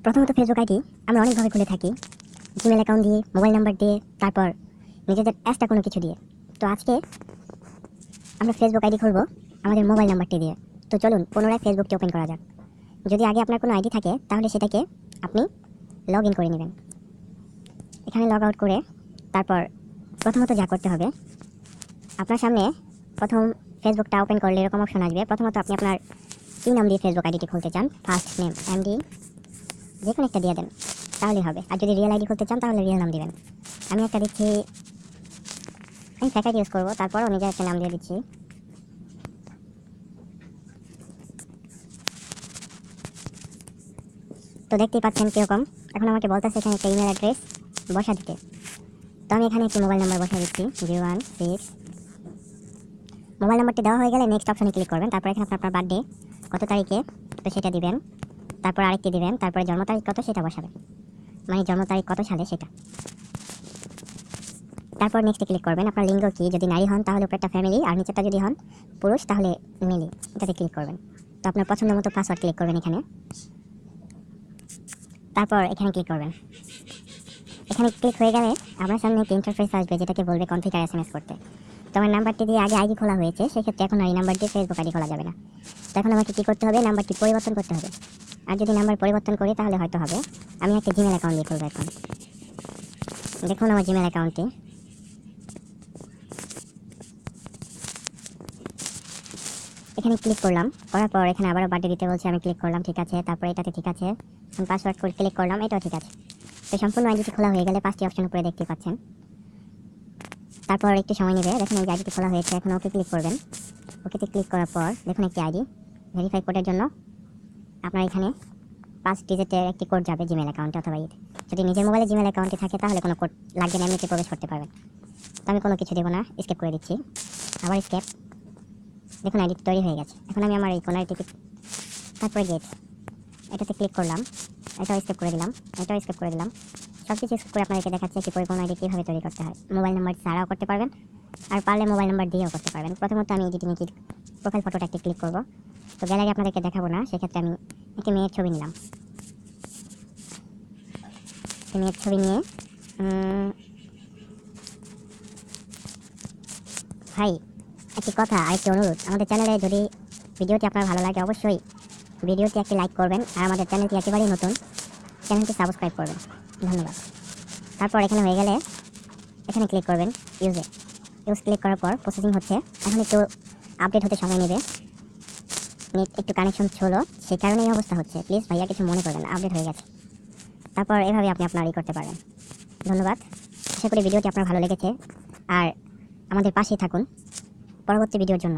প্রথমত Facebook ID আমরা অনেকভাবে খুলে থাকি, জিমেল অ্যাকাউন্ট দিয়ে, মোবাইল নাম্বার দিয়ে, তারপর নিজেদের এক্সট্রা কোনো কিছু দিয়ে। তো আজকে আমরা ফেসবুক আইডি খুলবো আমাদের মোবাইল নাম্বারটি দিয়ে। তো চলুন পুনরায় ফেসবুকটি ওপেন করা যাক। যদি আগে আপনার কোনো আইডি থাকে তাহলে সেটাকে আপনি লগ ইন করে নেবেন। এখানে লগ আউট করে তারপর প্রথমত যা করতে হবে, আপনার সামনে প্রথম ফেসবুকটা ওপেন করলে এরকম অপশন আসবে। প্রথমত আপনি আপনার কী নাম দিয়ে ফেসবুক আইডিটি খুলতে চান, ফার্স্ট নেম এমডি যে কোনো একটা দিয়ে দেন তাহলেই হবে। আর যদি রিয়েল আইডি খুলতে চান তাহলে রিয়েল নাম দিবেন। আমি একটা দিচ্ছি, আমি ফেক আইডি ইউজ করবো, তারপরও নিজের একটা নাম দিয়ে দিচ্ছি। তো দেখতেই পাচ্ছেন কীরকম। এখন আমাকে বলতেছে এখানে একটা ইমেল অ্যাড্রেস বসা দিতে। তো আমি এখানে একটি মোবাইল নাম্বার বসা দিচ্ছি 016। মোবাইল নাম্বারটি দেওয়া হয়ে গেলে নেক্সট অপশনে ক্লিক করবেন। তারপর এখানে আপনার বার্থডে কত তারিখে তো সেটা দিবেন, তারপর আরেকটি দিবেন, তারপরে জন্ম তারিখ কত সেটা বসাবেন, মানে জন্ম তারিখ কত সালে সেটা। তারপর নেক্সটে ক্লিক করবেন। আপনার লিঙ্গ কি, যদি নারী হন তাহলে উপরেরটা ফ্যামিলি, আর নিচেরটা যদি হন পুরুষ তাহলে মেলি, এটাতে ক্লিক করবেন। তো আপনার পছন্দ মতো পাসওয়ার্ড ক্লিক করবেন এখানে, তারপর এখানে ক্লিক করবেন। এখানে ক্লিক হয়ে গেলে আপনার সামনে একটি ইন্টারফেস আসবে যেটাকে বলবে কনফিগার এসএমএস করতে। তো আমার নাম্বারটি দিয়ে আগে আইডি খোলা হয়েছে, সেক্ষেত্রে এখন আর এই নাম্বার দিয়ে ফেসবুক আইডি খোলা যাবে না। তো এখন আমাকে কী করতে হবে, নাম্বারটি পরিবর্তন করতে হবে। আর যদি নাম্বার পরিবর্তন করি তাহলে হয়তো হবে। আমি একটা জিমেল অ্যাকাউন্ট দিয়ে খুলবো এখন। দেখুন আমার জিমেল অ্যাকাউন্টটি। এখানে ক্লিক করলাম, করার পর এখানে আবারও বার্থডে দিতে বলছে, আমি ক্লিক করলাম, ঠিক আছে। তারপর এটাতে ঠিক আছে, পাসওয়ার্ড করে ক্লিক করলাম, এটাও ঠিক আছে। তো সম্পূর্ণ আইডিটি খোলা হয়ে গেলে 5টি অপশন উপরে দেখতে পাচ্ছেন। তারপর একটু সময় নেবে, দেখুন এই আইডিটি খোলা হয়েছে। এখন ওকে ক্লিক করবেন। ওকেতে ক্লিক করার পর দেখুন একটি আইডি ভেরিফাই কোডের জন্য আপনার এখানে 5 ডিজিটের একটি কোড যাবে জিমেল অ্যাকাউন্টে অথবা ইতে। যদি নিজের মোবাইলে জিমেল অ্যাকাউন্টে থাকে তাহলে কোনো কোড লাগবে না, এমনিতে প্রবেশ করতে পারবেন। তো আমি কোনো কিছু দেবো না, স্কেপ করে দিচ্ছি। আবার স্কেপ। দেখুন আইডিটি তৈরি হয়ে গেছে। এখন আমি আমার এই কোন আইডিটি, তারপরে গেট, এটাতে ক্লিক করলাম, এটাও স্কেপ করে দিলাম, এটাও স্কেপ করে দিলাম। সব কিছু স্কেপ করে আপনাদেরকে দেখাচ্ছে একটি পরিপূর্ণ আইডি কীভাবে তৈরি করতে হয়। মোবাইল নাম্বার ছাড়াও করতে পারবেন, আর পারলে মোবাইল নাম্বার দিয়েও করতে পারবেন। প্রথমত আমি এডিটিংয়ে প্রোফাইল ফটোটা একটি ক্লিক করব। তো গ্যালারি আপনাদেরকে দেখাবো না, সেক্ষেত্রে আমি একটি মেয়ের ছবি নিলাম। মেয়ের ছবি নিয়ে ভাই একটি কথা আর একটি অনুরোধ, আমাদের চ্যানেলে যদি ভিডিওটি আপনার ভালো লাগে অবশ্যই ভিডিওটি একটি লাইক করবেন, আর আমাদের চ্যানেলটি একেবারেই নতুন, চ্যানেলটি সাবস্ক্রাইব করবেন। ধন্যবাদ। তারপর এখানে হয়ে গেলে এখানে ক্লিক করবেন ইউজ ক্লিক করার পর প্রসেসিং হচ্ছে, এখন একটু আপডেট হতে সময় নেবে। নেট একটু কানেকশন ছিল, সেই কারণে এই অবস্থা হচ্ছে। প্লিজ ভাইয়া কিছু মনে করবেন, আপডেট হয়ে গেছে। তারপর এভাবে আপনি আপনার করতে পারবেন। ধন্যবাদ। আশা করি ভিডিওটি আপনার ভালো লেগেছে, আর আমাদের পাশেই থাকুন পরবর্তী ভিডিওর জন্য।